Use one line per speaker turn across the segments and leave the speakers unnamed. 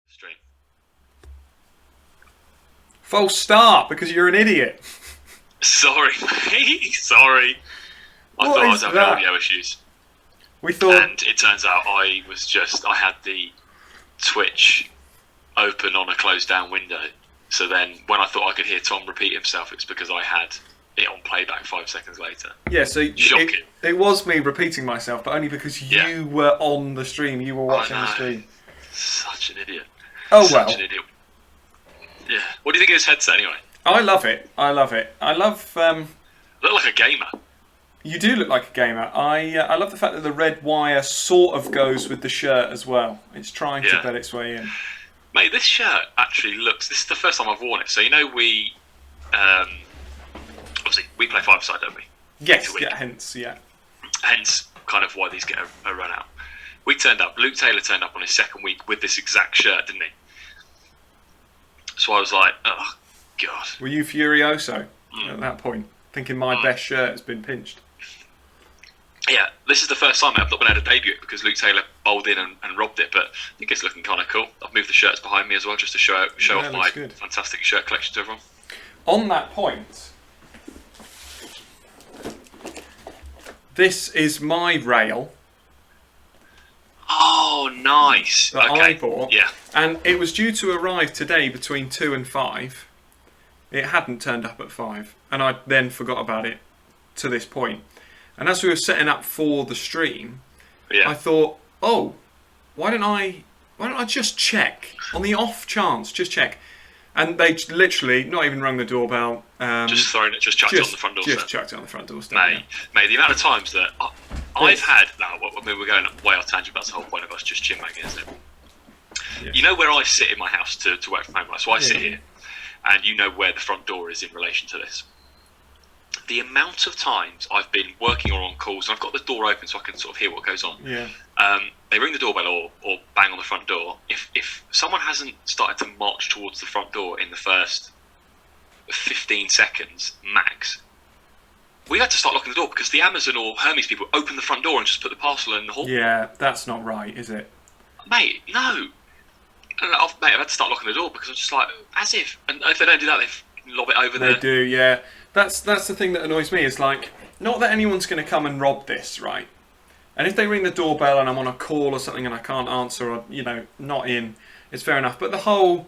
Stream.
False start because you're an idiot.
Sorry, mate. Sorry. I
What
thought I
is
was having
that?
audio issues.
We thought.
And it turns out I had the Twitch open on a closed down window. So then when I thought I could hear Tom repeat himself, it's because I had it on playback 5 seconds later.
Yeah, so
Shocking.
it was me repeating myself, but only because you were on the stream. You were watching the stream.
Such an idiot.
Oh,
Such
well.
an idiot. Yeah. What do you think of his headset anyway?
I love it. I love it. I love...
Look like a gamer.
You do look like a gamer. I love the fact that the red wire sort of goes with the shirt as well. It's trying to bet its way in.
Mate, this shirt actually looks... This is the first time I've worn it. So, you know, we... obviously, we play five-a-side, don't we?
Yes, yeah.
Hence, kind of why these get a run out. We turned up. Luke Taylor turned up on his second week with this exact shirt, didn't he? So I was like, oh, God.
Were you furioso at that point? Thinking my best shirt has been pinched?
Yeah, this is the first time I've not been able to debut it because Luke Taylor bowled in and robbed it, but I think it's looking kind of cool. I've moved the shirts behind me as well just to show off my fantastic shirt collection to everyone.
On that point, this is my rail.
Oh, nice.
That
okay.
I bought.
Yeah.
And it was due to arrive today between 2 and 5. It hadn't turned up at 5. And I then forgot about it to this point. And as we were setting up for the stream, I thought, oh, why don't I just check? On the off chance, just check. And they literally not even rung the doorbell.
Just chucked it on the front doorstep.
Just chucked it on the front doorstep.
Mate, the amount of times that I've had... Now, we're going way off tangent, but that's the whole point of us just chin-wagging, isn't it? Yeah. You know where I sit in my house to work from home, right? So I sit here, and you know where the front door is in relation to this. The amount of times I've been working or on calls, and I've got the door open so I can sort of hear what goes on.
Yeah.
They ring the doorbell or bang on the front door. If someone hasn't started to march towards the front door in the first 15 seconds max, we had to start locking the door because the Amazon or Hermes people open the front door and just put the parcel in the hall.
Yeah, that's not right, is it?
Mate, no. And I've had to start locking the door because I'm just like, as if. And if they don't do that, they lob it over there.
They do, yeah. That's the thing that annoys me is like, not that anyone's going to come and rob this, right? And if they ring the doorbell and I'm on a call or something and I can't answer or, you know, not in, it's fair enough. But the whole,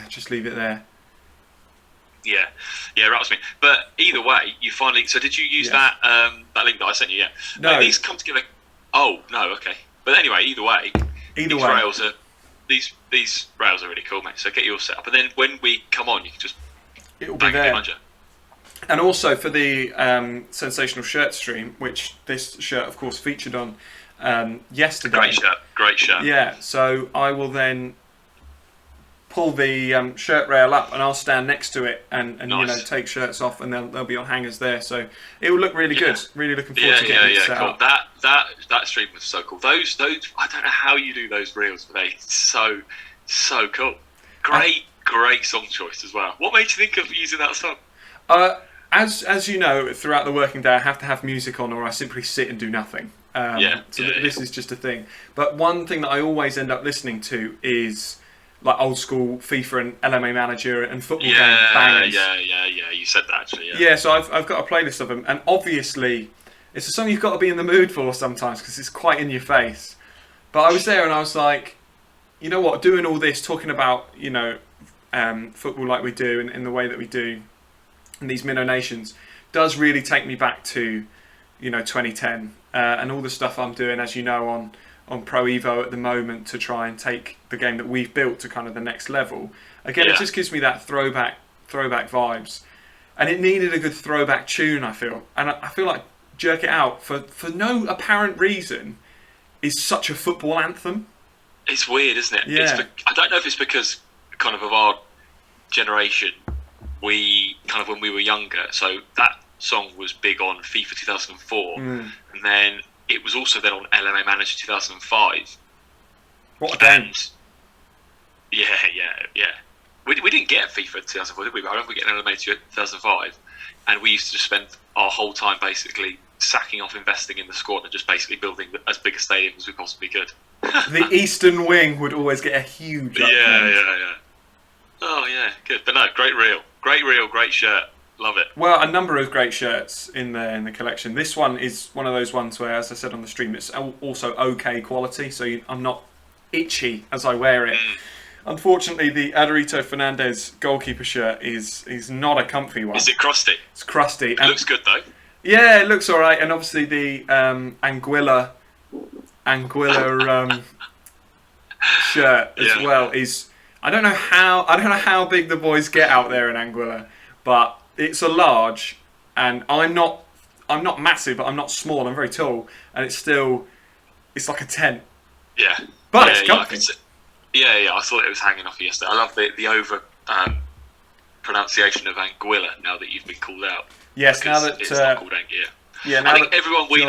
just leave it there.
Yeah, rattles me. But either way, you finally... So did you use that link that I sent you? Yeah.
No.
Like, these come together... Oh, no, okay. But anyway, either way, these rails are really cool, mate. So get yours set up. And then when we come on, you can just
It'll be there. And also for the Sensational Shirt stream, which this shirt, of course, featured on yesterday.
Great shirt.
Yeah, so I will then pull the shirt rail up and I'll stand next to it and
nice.
You know, take shirts off and they'll be on hangers there. So it will look really good. Really looking forward to getting it set
cool.
up.
That stream was so cool. Those I don't know how you do those reels, but they're so cool. Great song choice as well. What made you think of using that song?
As you know, throughout the working day, I have to have music on, or I simply sit and do nothing. This is just a thing. But one thing that I always end up listening to is like old school FIFA and LMA Manager and football game bangers.
Yeah. You said that actually.
Yeah. So I've got a playlist of them, and obviously, it's a song you've got to be in the mood for sometimes because it's quite in your face. But I was there and I was like, you know what? Doing all this, talking about football like we do and in the way that we do. And these Minnow Nations does really take me back to 2010 and all the stuff I'm doing, as you know, on Pro Evo at the moment to try and take the game that we've built to kind of the next level. Again, It just gives me that throwback vibes, and it needed a good throwback tune, I feel, and I feel like Jerk It Out for no apparent reason is such a football anthem.
It's weird, isn't it?
Yeah.
I don't know if it's because kind of our generation. We kind of when we were younger, so that song was big on FIFA 2004, and then it was also then on LMA Manager 2005.
What a game!
Yeah. We didn't get FIFA 2004, did we? But I remember getting LMA 2005, and we used to just spend our whole time basically sacking off investing in the squad and just basically building as big a stadium as we possibly could.
the Eastern Wing would always get a huge upgrade.
Yeah. Oh yeah, good. But no, great reel, great shirt. Love it.
Well, a number of great shirts in the collection. This one is one of those ones where, as I said on the stream, it's also okay quality, so I'm not itchy as I wear it. Unfortunately, the Adorito Fernandez goalkeeper shirt is not a comfy one.
Is it crusty?
It's crusty.
It looks good though.
Yeah, it looks all right, and obviously the Anguilla shirt as well is. I don't know how big the boys get out there in Anguilla, but it's a large, and I'm not massive, but I'm not small. I'm very tall, and it's like a tent.
Yeah,
but it's comfy.
Yeah. I thought it was hanging off yesterday. I love the over pronunciation of Anguilla now that you've been called out.
Yes, now that
it's not called Anguilla.
Yeah, now
I think everyone we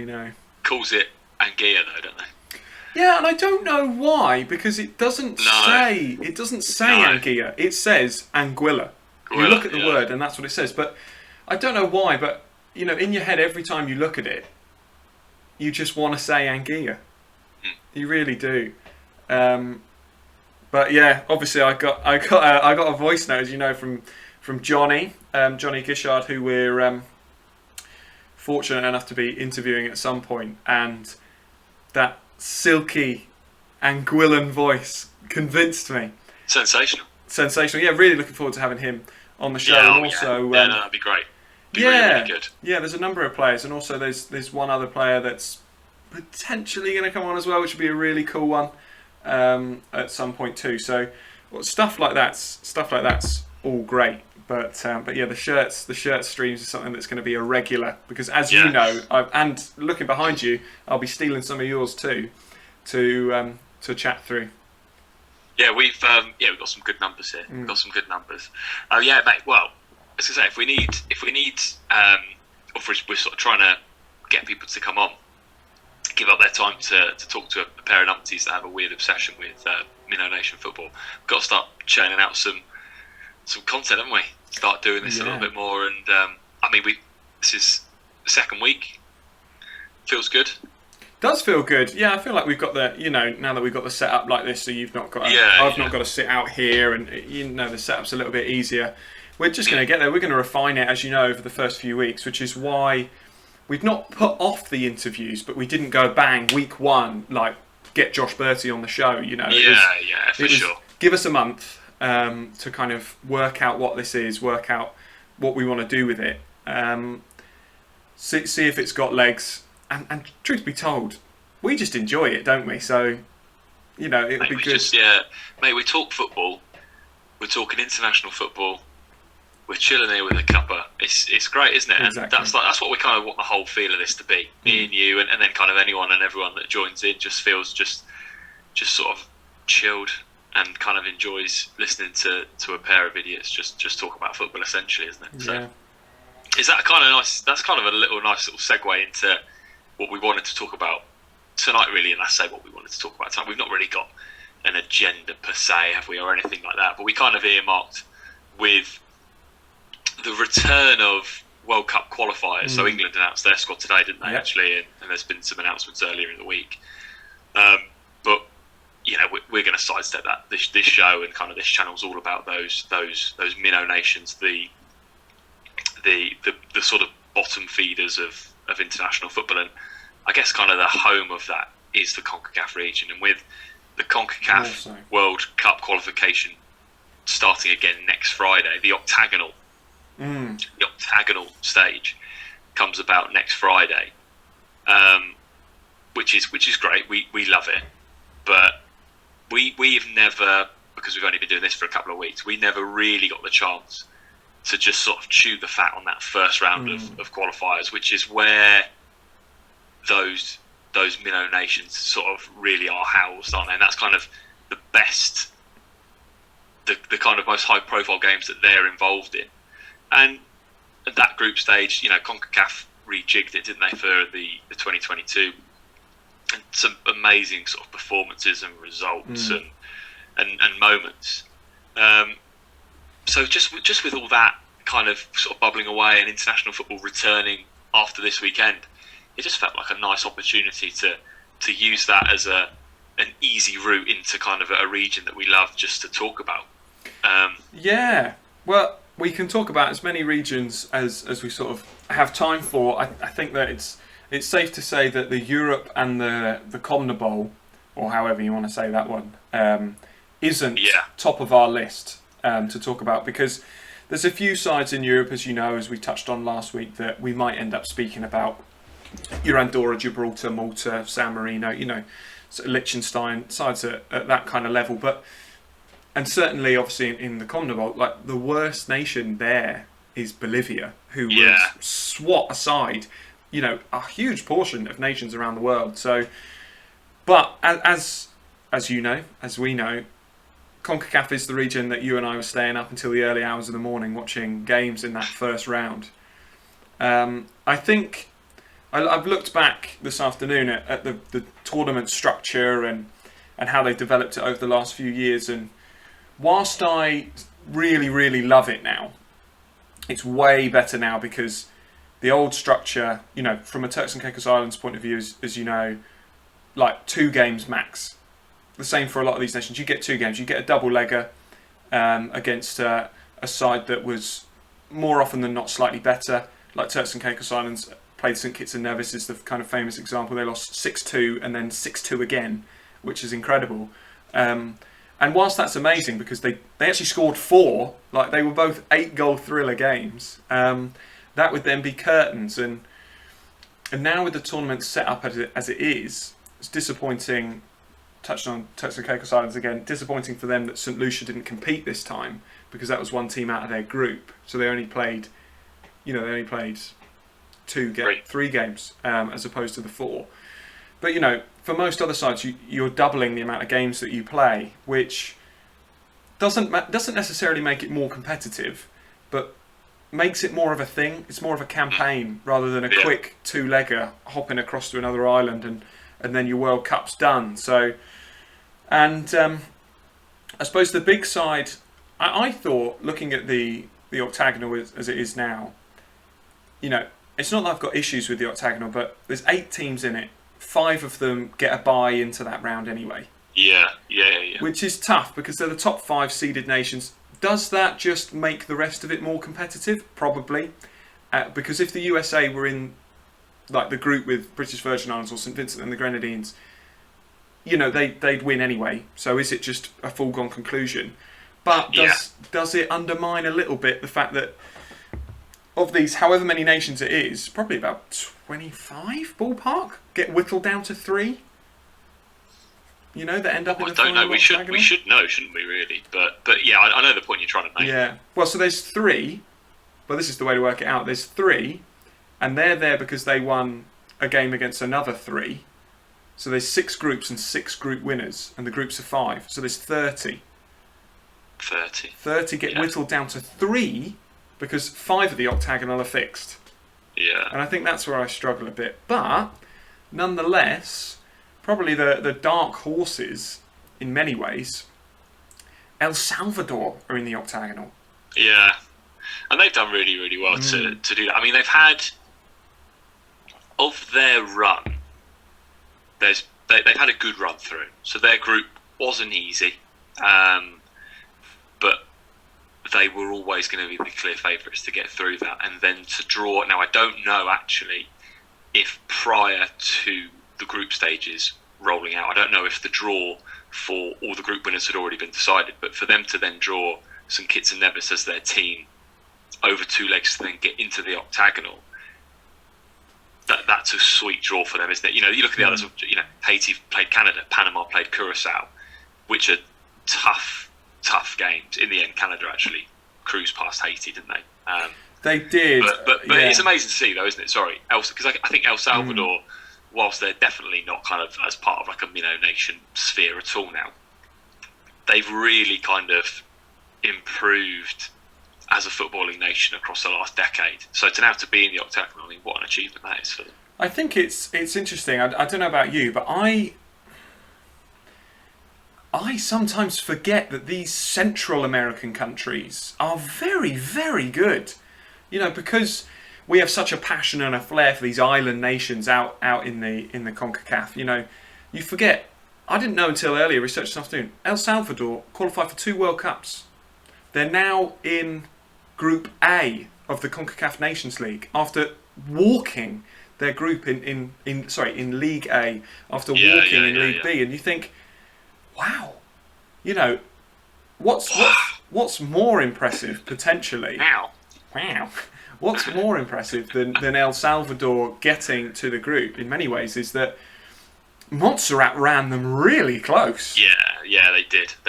know
calls it Anguilla though, don't they?
Yeah, and I don't know why, because it doesn't say Anguilla. It says Anguilla. You look at the word, and that's what it says. But I don't know why. But you know, in your head, every time you look at it, you just want to say Anguilla. You really do. But yeah, obviously, I got a voice note, as you know, from Johnny Gishard, who we're fortunate enough to be interviewing at some point, and that silky Anguillan voice convinced me.
Sensational.
Yeah, really looking forward to having him on the show.
And
also,
that'd be great. Really good.
Yeah, there's a number of players, and also there's one other player that's potentially going to come on as well, which would be a really cool one at some point too. So stuff like that's all great. But yeah, the shirt streams is something that's going to be a regular, because as you know, and looking behind you, I'll be stealing some of yours too to chat through.
Yeah, we've got some good numbers here. We've got some good numbers. Oh yeah, mate. Well, as I say, if we need, or if we're sort of trying to get people to come on, give up their time to talk to a pair of numpties that have a weird obsession with Minnow Nation football, we've got to start churning out some content, haven't we? Start doing this a little bit more, and this is the second week. Feels good.
Does feel good. Yeah, I feel like we've got now that we've got the setup like this, so you've not got I've not got to sit out here, and the setup's a little bit easier. We're just going to get there. We're going to refine it, as you know, over the first few weeks, which is why we've not put off the interviews, but we didn't go bang week one, like get Josh Bertie on the show.
For sure.
Give us a month to kind of work out what this is, work out what we want to do with it, see if it's got legs, and truth be told, we just enjoy it, don't we? So, it'll be good.
Mate, we talk football, we're talking international football, we're chilling here with a cuppa. It's great, isn't it?
Exactly.
And that's what we kind of want the whole feel of this to be. Me and you, and then kind of anyone and everyone that joins in just feels just sort of chilled and kind of enjoys listening to a pair of idiots just talk about football, essentially, isn't it?
Yeah.
So, is that kind of nice? That's kind of a nice little segue into what we wanted to talk about tonight, really. And I say what we wanted to talk about tonight. We've not really got an agenda per se, have we, or anything like that? But we kind of earmarked with the return of World Cup qualifiers. So England announced their squad today, didn't they? Actually, and there's been some announcements earlier in the week. But we're going to sidestep that. This show and kind of this channel's all about those minnow nations, the sort of bottom feeders of international football, and I guess kind of the home of that is the CONCACAF region. And with the CONCACAF World Cup qualification starting again next Friday, the octagonal stage comes about next Friday, which is great. We love it, but we've never, because we've only been doing this for a couple of weeks, we never really got the chance to just sort of chew the fat on that first round of qualifiers, which is where those minnow nations sort of really are housed, aren't they? And that's kind of the best, the kind of most high profile games that they're involved in. And at that group stage, CONCACAF rejigged it, didn't they, for the 2022, and some amazing sort of performances and results and moments. So just with all that kind of sort of bubbling away and international football returning after this weekend, it just felt like a nice opportunity to use that as an easy route into kind of a region that we love just to talk about.
Yeah, well, we can talk about as many regions as we sort of have time for. I think that it's safe to say that the Europe and the CONMEBOL, or however you want to say that one, isn't top of our list to talk about, because there's a few sides in Europe, as you know, as we touched on last week, that we might end up speaking about. Your Andorra, Gibraltar, Malta, San Marino, sort of Liechtenstein, sides at that kind of level. And certainly, obviously, in the CONMEBOL, like the worst nation there is Bolivia, who would swat aside, a huge portion of nations around the world. So, but as you know, as we know, CONCACAF is the region that you and I were staying up until the early hours of the morning watching games in that first round. I think I've looked back this afternoon at the tournament structure and how they developed it over the last few years, and whilst I really, really love it now, it's way better now, because the old structure, from a Turks and Caicos Islands point of view, as you know, like 2 games max. The same for a lot of these nations. You get 2 games. You get a double legger against a side that was more often than not slightly better. Like Turks and Caicos Islands played St Kitts and Nevis is the kind of famous example. They lost 6-2 and then 6-2 again, which is incredible. And whilst that's amazing, because they actually scored 4, like they were both 8-goal thriller games, that would then be curtains. And now with the tournament set up as it is, it's disappointing. Touched on Turks and Caicos Islands again. Disappointing for them that St Lucia didn't compete this time, because that was one team out of their group. So they only played, 3 games as opposed to the 4. But for most other sides, you're doubling the amount of games that you play, which doesn't necessarily make it more competitive, but makes it more of a thing. It's more of a campaign rather than a quick 2-legger hopping across to another island and then your World Cup's done. So, and I suppose the big side, I thought, looking at the octagonal as it is now, it's not that I've got issues with the octagonal, but there's 8 teams in it. 5 of them get a bye into that round anyway.
Yeah.
Which is tough, because they're the top 5 seeded nations. Does that just make the rest of it more competitive? Probably. Because if the USA were in like the group with British Virgin Islands or St Vincent and the Grenadines, they'd win anyway. So is it just a foregone conclusion? But does it undermine a little bit the fact that of these, however many nations it is, probably about 25 ballpark, get whittled down to 3? That end up in the final. I don't know.
We should know, shouldn't we? Really, but yeah, I know the point you're trying to make.
Yeah. Well, so there's 3, but this is the way to work it out. There's 3, and they're there because they won a game against another 3. So there's 6 groups and 6 group winners, and the groups are 5. So there's 30. 30 get whittled down to 3 because 5 of the octagonal are fixed.
Yeah.
And I think that's where I struggle a bit. But nonetheless, probably the dark horses in many ways, El Salvador are in the octagonal.
Yeah. And they've done really, really well to do that. I mean, they've had, of their run, they've had a good run through. So their group wasn't easy, but they were always going to be the clear favourites to get through that. And then to draw, now I don't know actually if prior to the group stages rolling out, I don't know if the draw for all the group winners had already been decided, but for them to then draw St Kitts and Nevis as their team over 2 legs to then get into the octagonal, that's a sweet draw for them, isn't it? You look at the others. Haiti played Canada, Panama played Curacao, which are tough games. In the end, Canada actually cruised past Haiti, didn't they?
They did.
But it's amazing to see, though, isn't it? Sorry, because I think El Salvador, whilst they're definitely not kind of as part of like a Minnow nation sphere at all now, they've really kind of improved as a footballing nation across the last decade. So to now to be in the octagonal, I mean, what an achievement that is for them.
I think it's interesting. I don't know about you, but I sometimes forget that these Central American countries are very, very good. Because we have such a passion and a flair for these island nations out in the CONCACAF. You forget I didn't know until earlier research this afternoon. El Salvador qualified for 2 World Cups. They're now in Group A of the CONCACAF Nations League after walking their group in League A after walking in League B, and you think, wow, you know, what's more impressive potentially? Wow. What's more impressive than El Salvador getting to the group in many ways is that Montserrat ran them really close.
Yeah, they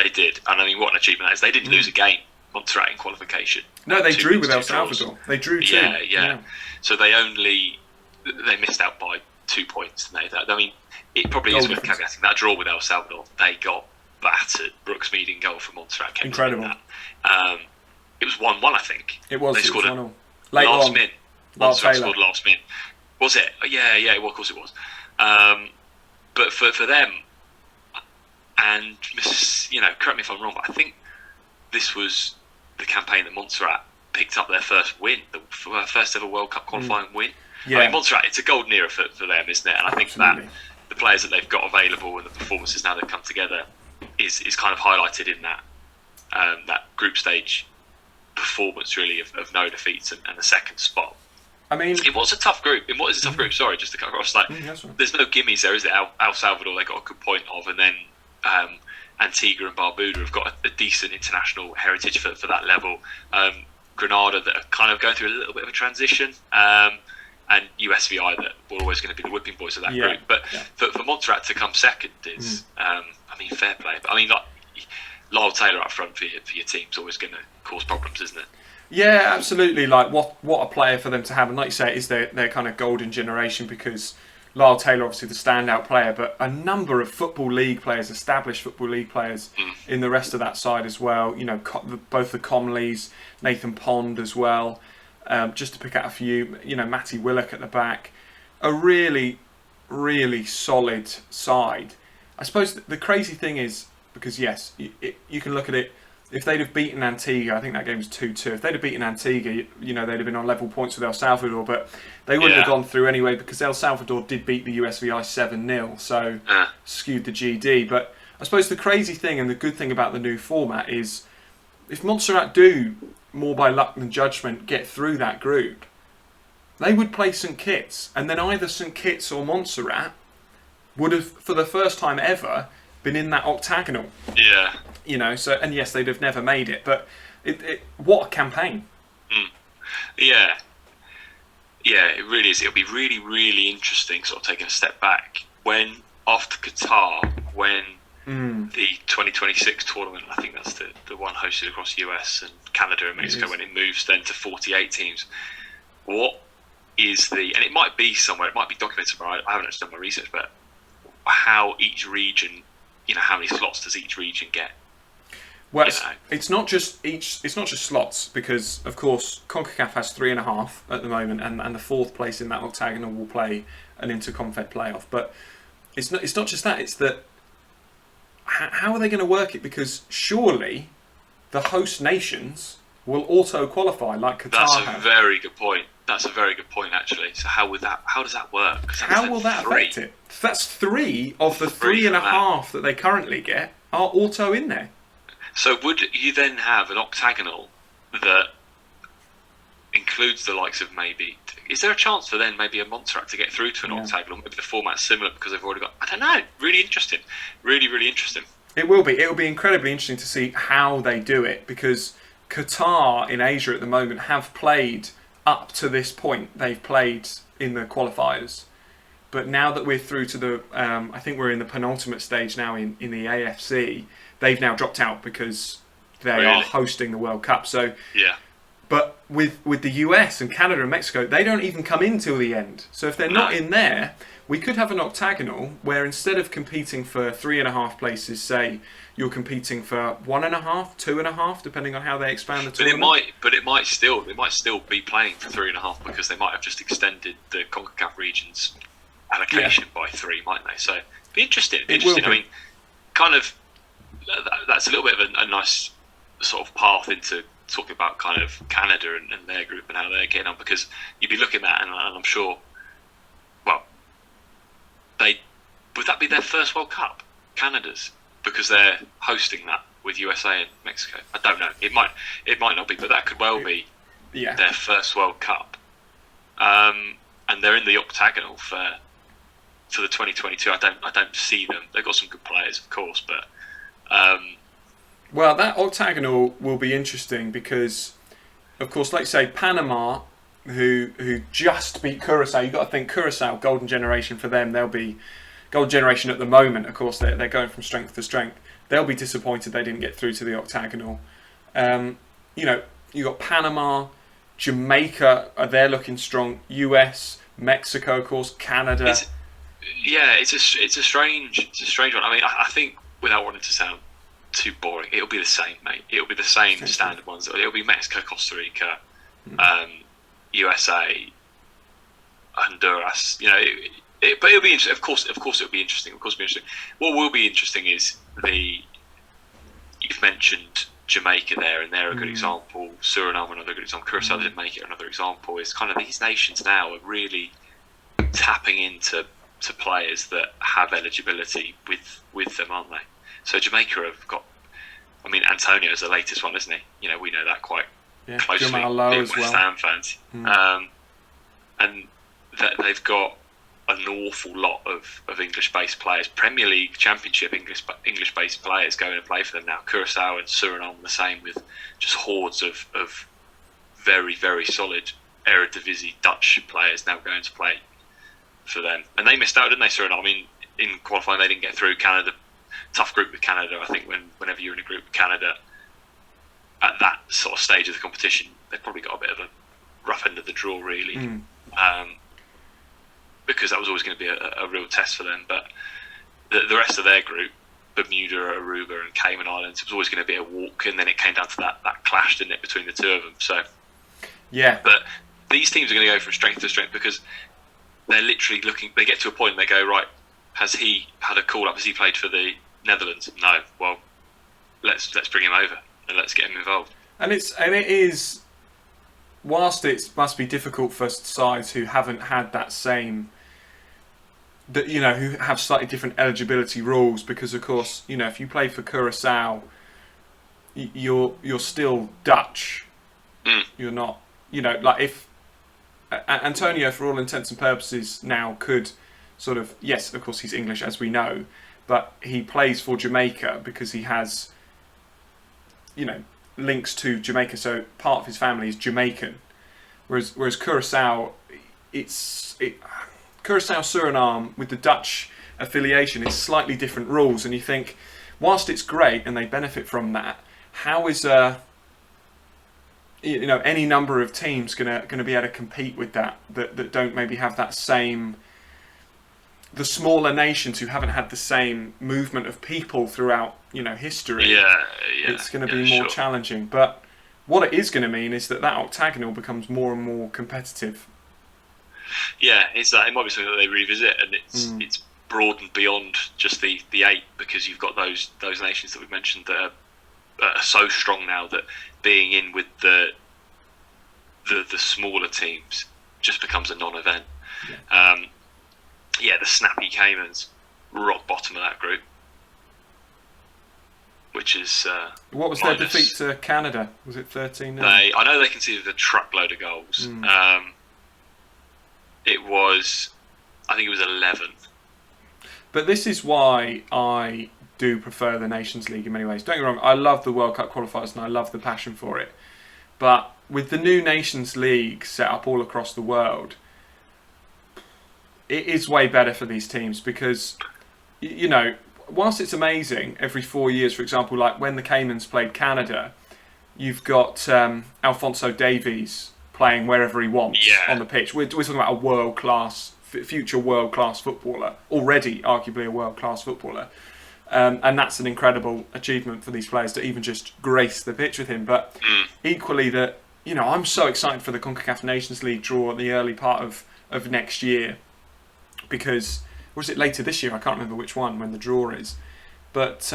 did. And I mean, what an achievement that is. They didn't lose a game, Montserrat, in qualification.
No, they drew with El Salvador. They drew 2.
Yeah. So they missed out by 2 points. Didn't they? I mean, it probably is worth caveating that draw with El Salvador. They got battered. Brooks Mead in goal for Montserrat.
Incredible.
It was 1-1, I think.
It was.
They scored
it was last min.
Montserrat scored last min. Was it? Yeah. Well, of course it was. But for them, and correct me if I'm wrong, but I think this was the campaign that Montserrat picked up their first win, the first ever World Cup qualifying win. Yeah. I mean, Montserrat, it's a golden era for them, isn't it? And I think that the players that they've got available and the performances now that come together is kind of highlighted in that group stage performance, really, of no defeats and the second spot.
I mean,
it was a tough group. Sorry, just to cut across. There's no gimmies there, is it? El Salvador, they got a good point of, and then Antigua and Barbuda have got a decent international heritage for that level. Granada, that are kind of going through a little bit of a transition, and USVI, that were always going to be the whipping boys of that group. But for Montserrat to come second is, I mean, fair play. But I mean, Lyle Taylor up front for your team's always going to cause problems, isn't it?
Yeah, absolutely. Like, what a player for them to have. And like you say, it is their kind of golden generation, because Lyle Taylor, obviously the standout player, but a number of Football League players, established Football League players in the rest of that side as well. You know, both the Comleys, Nathan Pond as well. Just to pick out a few, Matty Willock at the back. A really, really solid side. I suppose the crazy thing is, because yes, you can look at it, if they'd have beaten Antigua, I think that game was 2-2. If they'd have beaten Antigua, they'd have been on level points with El Salvador, but they wouldn't have gone through anyway, because El Salvador did beat the USVI 7-0, so skewed the GD. But I suppose the crazy thing and the good thing about the new format is, if Montserrat do, more by luck than judgment, get through that group, they would play St Kitts, and then either St Kitts or Montserrat would have, for the first time ever, been in that octagonal.
Yeah.
So, and yes, they'd have never made it, but what a campaign.
Yeah, it really is. It'll be really, really interesting, sort of taking a step back, when after Qatar, when the 2026 tournament, I think that's the one hosted across US and Canada and Mexico, when it moves then to 48 teams, what is and it might be somewhere, it might be documented somewhere, I haven't actually done my research, but how each region, how many slots does each region get?
Well, it's not just slots, because of course CONCACAF has 3.5 at the moment, and the fourth place in that octagonal will play an interconfed playoff. But it's not just that. It's that how are they going to work it? Because surely the host nations will auto qualify like Qatar.
That's a very good point. Actually. So how does that work?
How will that affect it? That's 3 of the 3.5 that they currently get are auto in there.
So would you then have an octagonal that includes the likes of maybe... Is there a chance for then maybe a Montserrat to get through to an octagonal? Maybe the format's similar because they've already got... I don't know. Really interesting. Really, really interesting.
It will be. It will be incredibly interesting to see how they do it, because Qatar in Asia at the moment have played up to this point. They've played in the qualifiers. But now that we're through to the... I think we're in the penultimate stage now in the AFC... They've now dropped out because they are hosting the World Cup. So, but with the US and Canada and Mexico, they don't even come in till the end. So if they're not in there, we could have an octagonal where instead of competing for 3.5 places, say you're competing for 1.5, 2.5, depending on how they expand the tournament.
But it might still be playing for 3.5, because they might have just extended the CONCACAF region's allocation by 3, mightn't they? So it'd be interesting. I mean, kind of. That's a little bit of a nice sort of path into talking about kind of Canada and their group and how they're getting on, because you'd be looking at, and I'm sure, well, would that be their first World Cup? Canada's because they're hosting that with USA and Mexico. I don't know. It might not be, but that could well be their first World Cup. And they're in the octagonal for the 2022. I don't see them. They've got some good players, of course, but
well, that octagonal will be interesting because, of course, like say Panama, who just beat Curacao. You've got to think Curacao, golden generation for them. They'll be golden generation at the moment. Of course, they're going from strength to strength. They'll be disappointed they didn't get through to the octagonal. You know, you got Panama, Jamaica. They're looking strong. US, Mexico, of course, Canada.
It's a strange one. I mean, I think without wanting to sound too boring, it'll be the same, mate. It'll be the same standard ones. It'll be Mexico, Costa Rica, USA, Honduras. You know, but it'll be interesting. Of course, it'll be interesting. Of course, it'll be interesting. What will be interesting is you've mentioned Jamaica there, and they're a good example. Suriname, another good example. Curacao didn't make it. Another example is kind of these nations now are really tapping into players that have eligibility with them, aren't they? So Jamaica have got. I mean, Antonio's the latest one, isn't he? You know, we know that quite closely.
Jamal Lowe as
West
well.
Ham fans, and they've got an awful lot of English-based players, Premier League, Championship English-based players going to play for them now. Curacao and Suriname the same, with just hordes of very, very solid Eredivisie Dutch players now going to play for them. And they missed out, didn't they, Suriname? I mean, in qualifying they didn't get through. Canada, tough group with Canada. I think whenever you're in a group with Canada at that sort of stage of the competition, they've probably got a bit of a rough end of the draw, really. Because that was always going to be a real test for them. But the rest of their group, Bermuda, Aruba and Cayman Islands, it was always going to be a walk, and then it came down to that clash, didn't it, between the two of them. So
yeah.
But these teams are going to go from strength to strength because they're literally looking. They get to a point and they go, right, has he had a call up? Has he played for the Netherlands? No. Well, let's bring him over and let's get him involved.
And it is, whilst it must be difficult for sides who haven't had that same, that, you know, who have slightly different eligibility rules, because of course, you know, if you play for Curacao, you're still Dutch. You're not, you know, like if Antonio, for all intents and purposes, now could sort of, yes, of course he's English as we know, but he plays for Jamaica because he has, you know, links to Jamaica, so part of his family is Jamaican. Whereas Curacao, Curacao, Suriname with the Dutch affiliation is slightly different rules, and you think, whilst it's great and they benefit from that, how is you know, any number of teams gonna be able to compete with that don't maybe have that same, the smaller nations who haven't had the same movement of people throughout, you know, history. It's going to be more challenging. But what it is going to mean is that octagonal becomes more and more competitive.
Yeah, it's that. It might be something that they revisit, and it's broadened beyond just the 8, because you've got those nations that we've mentioned that are so strong now that being in with the smaller teams just becomes a non-event. The snappy Caymans, rock bottom of that group, which is
what was their defeat to Canada? Was it 13-0?
I know they conceded a truckload of goals. It was, I think it was 11. But
this is why I do prefer the Nations League in many ways. Don't get me wrong, I love the World Cup qualifiers and I love the passion for it. But with the new Nations League set up all across the world, it is way better for these teams because, you know, whilst it's amazing every 4 years, for example, like when the Caymans played Canada, you've got Alphonso Davies playing wherever he wants on the pitch. We're talking about a world-class, future world-class footballer, already arguably a world-class footballer. And that's an incredible achievement for these players to even just grace the pitch with him. But equally, that, you know, I'm so excited for the CONCACAF Nations League draw at the early part of next year, because, or is it later this year? I can't remember which one when the draw is. But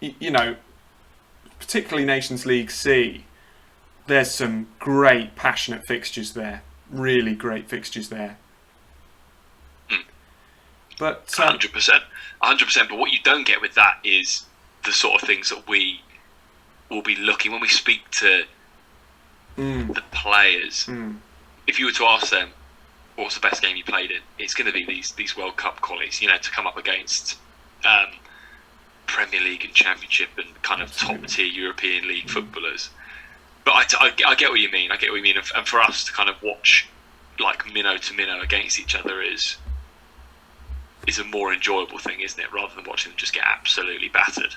you know, particularly Nations League C, there's some great passionate fixtures there. Really great fixtures there. But
100%. But what you don't get with that is the sort of things that we will be looking when we speak to the players. If you were to ask them, what's the best game you played in? It's going to be these World Cup qualies, to come up against Premier League and Championship and kind of top tier European League footballers. But I get what you mean. And for us to kind of watch like minnow to minnow against each other is a more enjoyable thing, isn't it? Rather than watching them just get absolutely battered.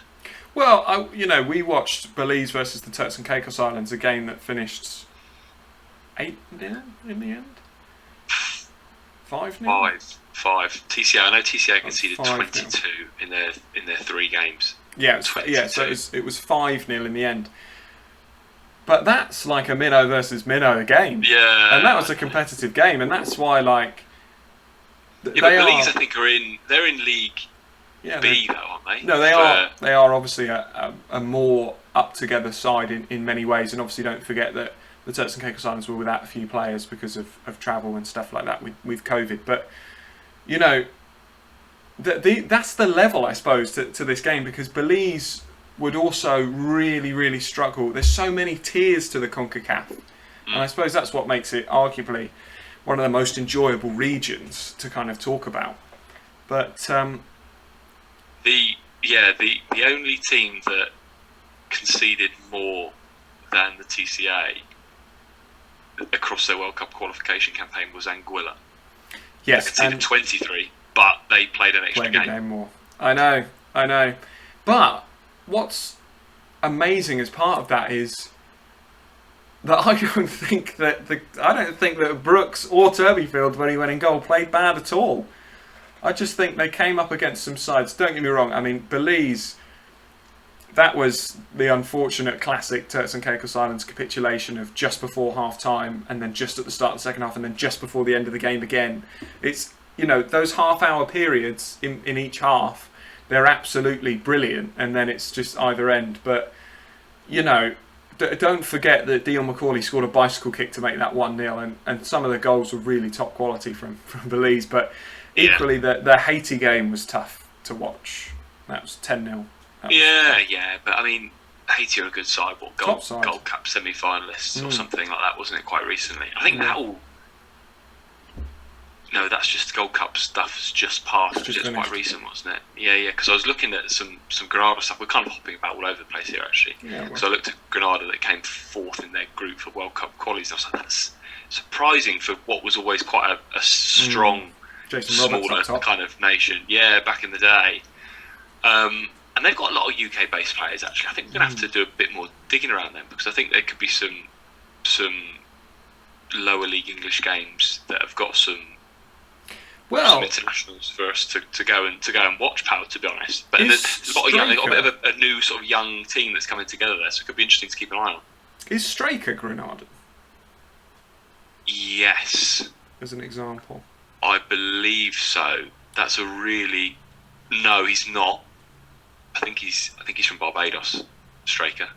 Well, we watched Belize versus the Turks and Caicos Islands, a game that finished 8-0 in the end. 5-0.
5. TCA. I know TCA conceded
5-0.
22 in their 3 games.
Yeah, so it was 5-0 in the end. But that's like a minnow versus minnow game.
Yeah.
And that was a competitive game, and that's why
but Belize, I think, they're in League B though, aren't they?
No, they are. They are obviously a more up together side in many ways, and obviously don't forget that the Turks and Caicos Islands were without a few players because of travel and stuff like that with COVID. But that's the level, I suppose, to this game, because Belize would also really, really struggle. There's so many tiers to the CONCACAF, and I suppose that's what makes it arguably one of the most enjoyable regions to kind of talk about. But
the only team that conceded more than the TCA across their World Cup qualification campaign was Anguilla.
Yes,
they conceded 23, but they played an extra game
more. I know. But what's amazing as part of that is that I don't think that Brooks or Turbyfield, when he went in goal, played bad at all. I just think they came up against some sides. Don't get me wrong. I mean, Belize, that was the unfortunate classic Turks and Caicos Islands capitulation of just before half-time, and then just at the start of the second half, and then just before the end of the game again. It's, those half-hour periods in each half, they're absolutely brilliant, and then it's just either end. But, don't forget that Dion McCauley scored a bicycle kick to make that 1-0, and some of the goals were really top quality from Belize. But equally, the Haiti game was tough to watch. That was 10-0.
But I mean, Haiti are a good side. Gold Cup semi-finalists or something like that, wasn't it, quite recently? I think that all... No, that's just Gold Cup stuff. It's just passed. It's quite recent, wasn't it? Yeah. Because I was looking at some Granada stuff. We're kind of hopping about all over the place here, actually. So I looked at Granada that came 4th in their group for World Cup qualies. I was like, that's surprising for what was always quite a strong, smaller kind of nation. Yeah, back in the day. And they've got a lot of UK-based players, actually. I think we're going to have to do a bit more digging around them, because I think there could be some lower league English games that have got some internationals for us to go and watch. Power, to be honest, but there's a lot of young. They've got a bit of a new sort of young team that's coming together there, so it could be interesting to keep an eye on.
Is Straker Granada?
Yes,
as an example,
I believe so. That's a really no. He's not. I think he's from Barbados. Straker.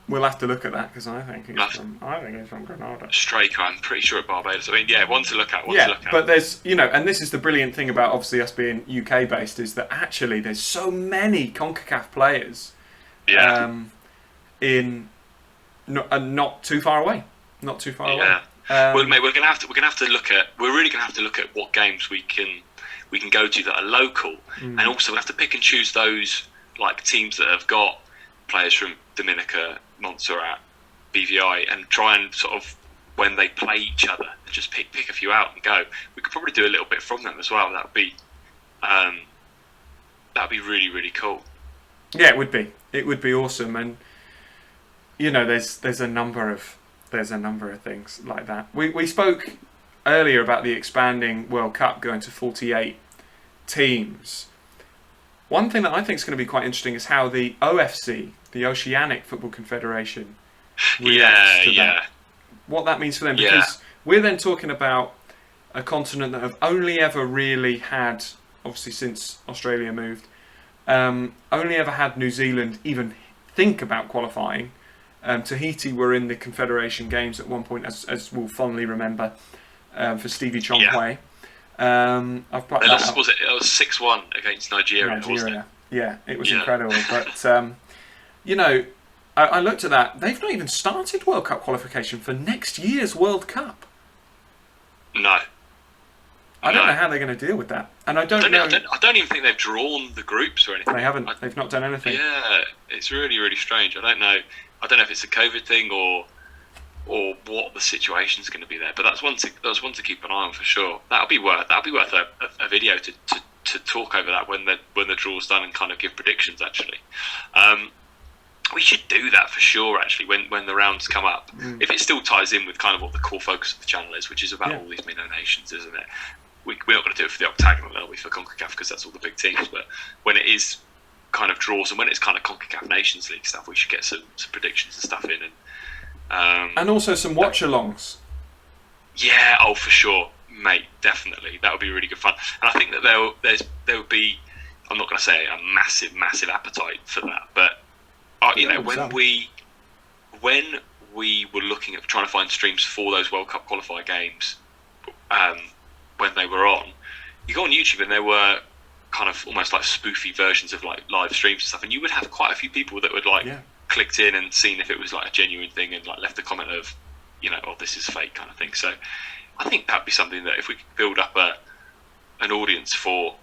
We'll have to look at that, because I think he's from Granada.
Straker, I'm pretty sure at Barbados. I mean, one to look at.
But there's, and this is the brilliant thing about obviously us being UK based, is that actually there's so many CONCACAF players, not too far away.
Yeah. Well, mate, we're really gonna have to look at what games we can go to that are local, and also we'll have to pick and choose those like teams that have got players from Dominica, Montserrat, BVI, and try and sort of, when they play each other, and just pick a few out and go. We could probably do a little bit from them as well. That'd be really, really cool.
Yeah, it would be. It would be awesome, and there's a number of things like that. We spoke earlier about the expanding World Cup going to 48 teams. One thing that I think is going to be quite interesting is how the OFC, the Oceanic Football Confederation, reacts to that. What that means for them, because we're then talking about a continent that have only ever really had, obviously since Australia moved, only ever had New Zealand even think about qualifying. Tahiti were in the Confederation Games at one point, as we'll fondly remember, for Stevie Chong Hui. I've brought
They
that
lost,
up.
was it? It was 6-1 against Nigeria, wasn't it?
Yeah, it was
Yeah.
incredible. But you know, I looked at that. They've not even started World Cup qualification for next year's World Cup.
No.
I don't know how they're going to deal with that, and I don't know.
I don't even think they've drawn the groups or anything.
They haven't. They've not done anything.
Yeah, it's really, really strange. I don't know. I don't know if it's a COVID thing or what the situation's going to be there. But that's one to keep an eye on for sure. That'll be worth a video to talk over that when the draw's done and kind of give predictions. Actually, we should do that for sure. Actually, when the rounds come up, if it still ties in with kind of what the core focus of the channel is, which is about all these Minnow nations, isn't it? We're not going to do it for the octagonal, that'll be for CONCACAF because that's all the big teams. But when it is kind of draws and when it's kind of CONCACAF Nations League stuff, we should get some predictions and stuff in,
and also some watch-alongs.
Yeah, for sure, mate, definitely. That would be really good fun. And I think that there would be, I'm not going to say a massive appetite for that, but when we were looking at trying to find streams for those World Cup qualifier games, when they were on, you go on YouTube and there were kind of almost like spoofy versions of like live streams and stuff, and you would have quite a few people that would clicked in and seen if it was like a genuine thing and like left a comment of, oh, this is fake kind of thing. So I think that'd be something that if we could build up an audience for,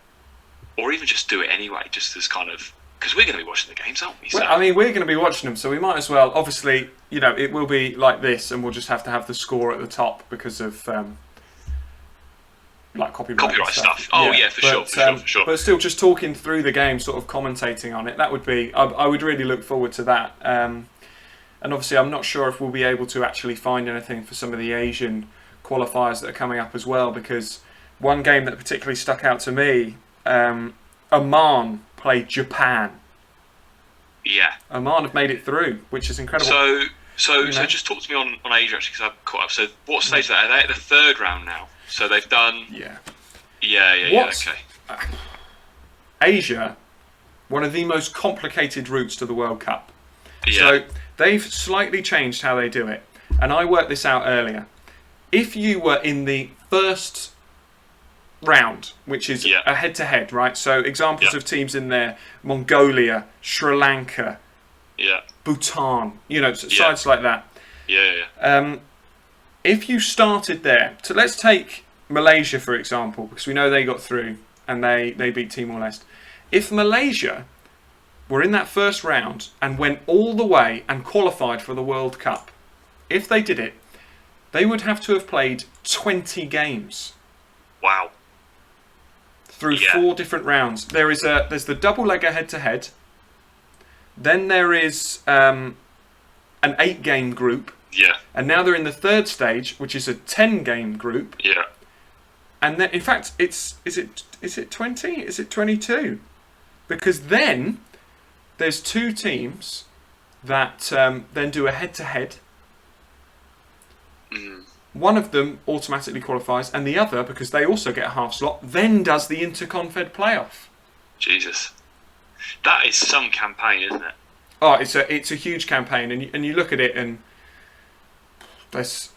or even just do it anyway, just as kind of, because we're going to be watching the games, aren't we? So,
well, I mean, we're going to be watching them, so we might as well. Obviously, it will be like this, and we'll just have to have the score at the top because of like copyright stuff.
Oh yeah, for sure.
But still, just talking through the game, sort of commentating on it, that would be. I would really look forward to that. And obviously, I'm not sure if we'll be able to actually find anything for some of the Asian qualifiers that are coming up as well. Because one game that particularly stuck out to me, Oman played Japan.
Yeah,
Oman have made it through, which is incredible.
So just talk to me on Asia actually, because I've caught up. So what stage are they? Are they at the third round now? So they've done. Yeah. Okay.
Asia, one of the most complicated routes to the World Cup.
Yeah.
So they've slightly changed how they do it, and I worked this out earlier. If you were in the first round, which is a head-to-head, right? So examples of teams in there: Mongolia, Sri Lanka, Bhutan. Sides like that. If you started there, so let's take Malaysia for example, because we know they got through and they beat Timor-Leste. If Malaysia were in that first round and went all the way and qualified for the World Cup, if they did it, they would have to have played 20 games.
Wow.
Through 4 different rounds. There's the double-legger head-to-head. Then there is an 8-game group.
Yeah.
And now they're in the third stage, which is a 10-game group.
Yeah.
And then, in fact, is it 20? Is it 22? Because then there's 2 teams that then do a head-to-head. One of them automatically qualifies, and the other, because they also get a half slot, then does the Interconfed playoff.
Jesus, that is some campaign, isn't it?
Oh, it's a huge campaign, and you look at it, and there's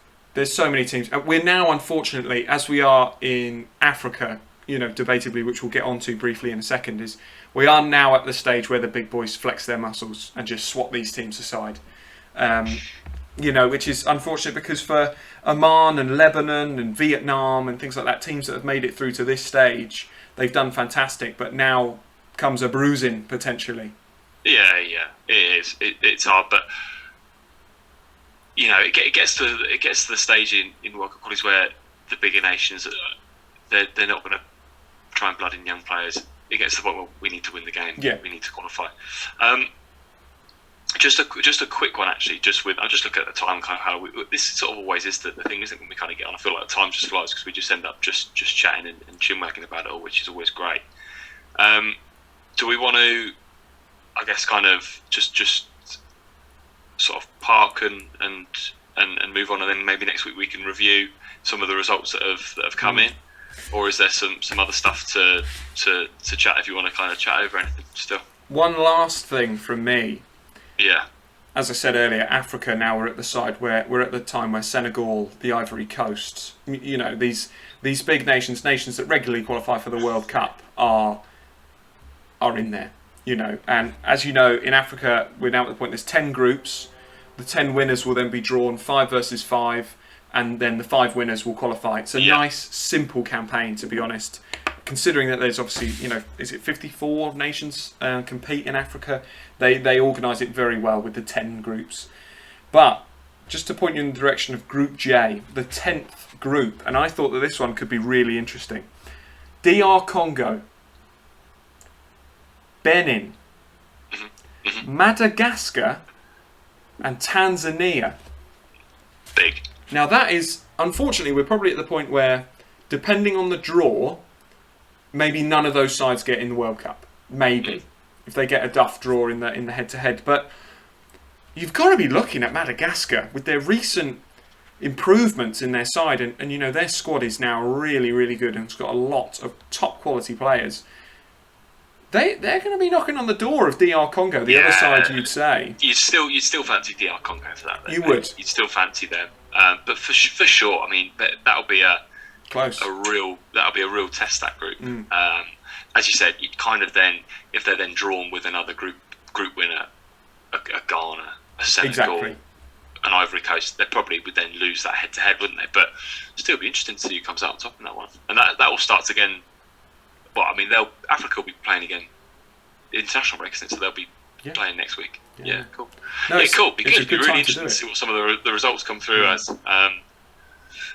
so many teams. We're now, unfortunately, as we are in Africa, debatably, which we'll get onto briefly in a second, is we are now at the stage where the big boys flex their muscles and just swap these teams aside. Which is unfortunate because for Oman and Lebanon and Vietnam and things like that, teams that have made it through to this stage, they've done fantastic, but now comes a bruising potentially.
Yeah, it is. It's hard, but it gets to the stage in World Cup qualifiers where the bigger nations they're not going to try and blood in young players. It gets to the point where we need to win the game.
Yeah.
We need to qualify. Just a quick one actually. I just look at the time, kind of how this sort of always is the thing, isn't it? When we kind of get on, I feel like the time just flies because we just end up just chatting and chinwagging about it all, which is always great. Do we want to, I guess, kind of just sort of park and move on, and then maybe next week we can review some of the results that have come in, or is there some other stuff to chat if you want to kind of chat over anything still?
One last thing from me.
Yeah.
as I said earlier, Africa now we're at the side where we're at the time where Senegal, the Ivory Coast, you know, these big nations that regularly qualify for the World Cup are in there, you know. And as you know, in Africa, we're now at the point there's 10 groups. The 10 winners will then be drawn 5 versus 5, and then the 5 winners will qualify. It's a nice, simple campaign, to be honest. Considering that there's obviously, you know, is it 54 nations compete in Africa? They organise it very well with the 10 groups. But just to point you in the direction of Group J, the 10th group, and I thought that this one could be really interesting. DR Congo, Benin, Madagascar, and Tanzania.
Big.
Now that is, unfortunately, we're probably at the point where, depending on the draw, maybe none of those sides get in the World Cup. Maybe. If they get a duff draw in the head-to-head. But you've got to be looking at Madagascar with their recent improvements in their side. And you know, their squad is now really, really good and it's got a lot of top-quality players. They're going to be knocking on the door of DR Congo, the other side, you'd say.
You'd still fancy DR Congo for that, though.
You would.
You'd still fancy them. But for sure, I mean, that'll be that'll be a real test, that group. As you said, you'd kind of then, if they're then drawn with another group winner, a Ghana, a Senegal, an Ivory Coast, they probably would then lose that head-to-head, wouldn't they? But still be interesting to see who comes out on top in that one. And that all starts again. Well, I mean, Africa will be playing again international break, so they'll be playing next week. Yeah, cool.
No,
cool. It'd be good.
It's
It'd be really interesting to see what some of the results come through as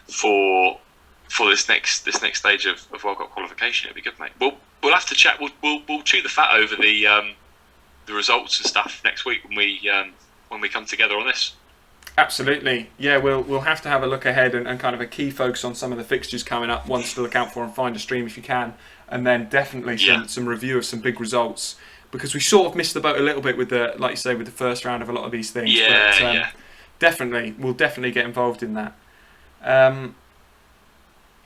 for this next stage of World Cup qualification. It'd be good, mate. We'll have to chat. We'll chew the fat over the results and stuff next week when we come together on this.
Absolutely. Yeah, we'll have to have a look ahead and kind of a key focus on some of the fixtures coming up, ones to look out for, and find a stream if you can. And then definitely some review of some big results, because we sort of missed the boat a little bit with like you say, with the first round of a lot of these things. Definitely, we'll definitely get involved in that.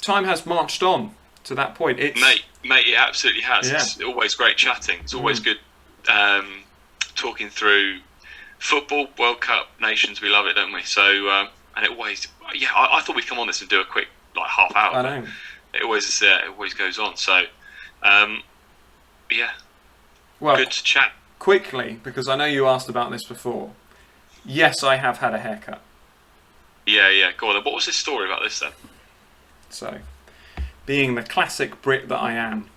Time has marched on to that point.
Mate, it absolutely has. Yeah. It's always great chatting. It's always good talking through football, World Cup, nations. We love it, don't we? So, and it always, I thought we'd come on this and do a quick half hour.
I know.
It always goes on. So,
well,
good to chat.
Quickly, because I know you asked about this before. Yes, I have had a haircut.
Yeah. Go on then. What was this story about this then?
So, being the classic Brit that I am,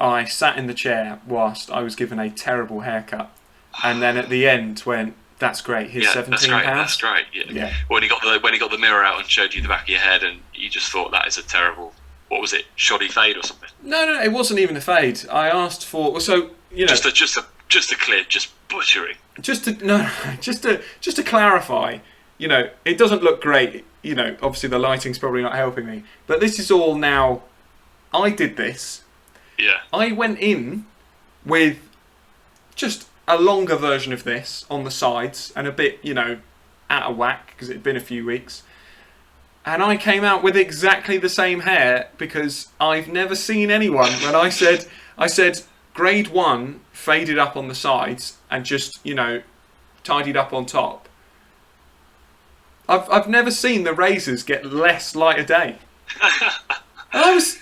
I sat in the chair whilst I was given a terrible haircut, and then at the end went, "That's great. Here's £17."
That's great. Yeah. When he got the mirror out and showed you the back of your head, and you just thought, that is a terrible. What was it? Shoddy fade or something? No,
it wasn't even a fade. I asked for
just to clear, just butchering.
Just to clarify, you know, it doesn't look great. You know, obviously the lighting's probably not helping me, but this is all now. I did this.
Yeah.
I went in with just a longer version of this on the sides and a bit, you know, out of whack because it had been a few weeks. And I came out with exactly the same hair because I've never seen anyone. When I said grade 1 faded up on the sides and just, you know, tidied up on top. I've never seen the razors get less light of day. And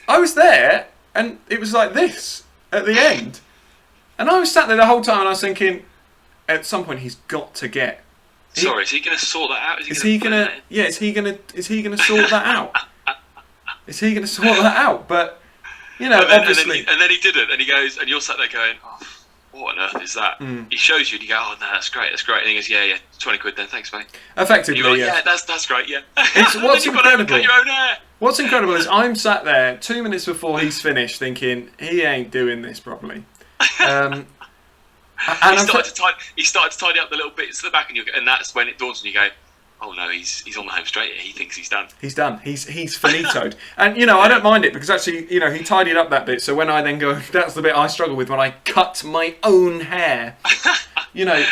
I was there and it was like this at the end. And I was sat there the whole time and I was thinking, at some point he's got to get.
Sorry, is he going to sort that out?
Is he going to sort that out? Is he going to sort that out? But you know, obviously.
And then he didn't, and he goes, and you're sat there going, "Oh, what on earth is that?" He shows you, and you go, "Oh no, that's great." And he goes, "Yeah, 20 quid then, thanks, mate."
Effectively,
like, yeah, that's great, yeah.
It's what's incredible.
Cut your own hair.
What's incredible is I'm sat there 2 minutes before he's finished, thinking he ain't doing this properly. And
he started to tidy up the little bits at the back, and that's when it dawns on you. Go, oh no, he's on the home straight. He thinks he's done.
He's done. He's finitoed. And you know, I don't mind it because actually, you know, he tidied up that bit. So when I then go, that's the bit I struggle with when I cut my own hair. You know,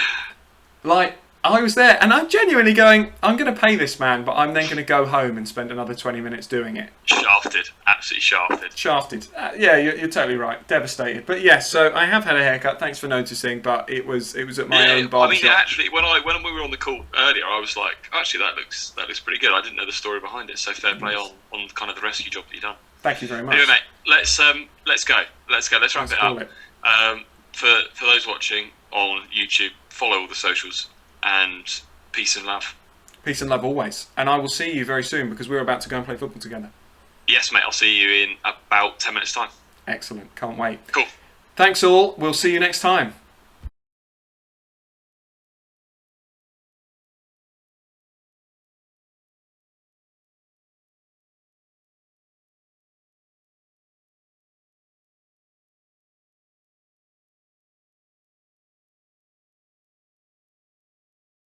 like I was there, and I'm genuinely going, I'm going to pay this man, but I'm then going to go home and spend another 20 minutes doing it.
Shafted. Absolutely shafted.
Shafted. Yeah, you're totally right. Devastated. But yes, so I have had a haircut. Thanks for noticing, but it was at my own barbershop.
I mean, actually, when we were on the call earlier, I was like, actually, that looks pretty good. I didn't know the story behind it, so fair play on kind of the rescue job that you've done.
Thank you very much.
Anyway, mate, let's go. Let's wrap it up. For those watching on YouTube, follow all the socials, and peace and love.
Peace and love always. And I will see you very soon because we're about to go and play football together.
Yes, mate. I'll see you in about 10 minutes' time.
Excellent. Can't wait.
Cool.
Thanks all. We'll see you next time.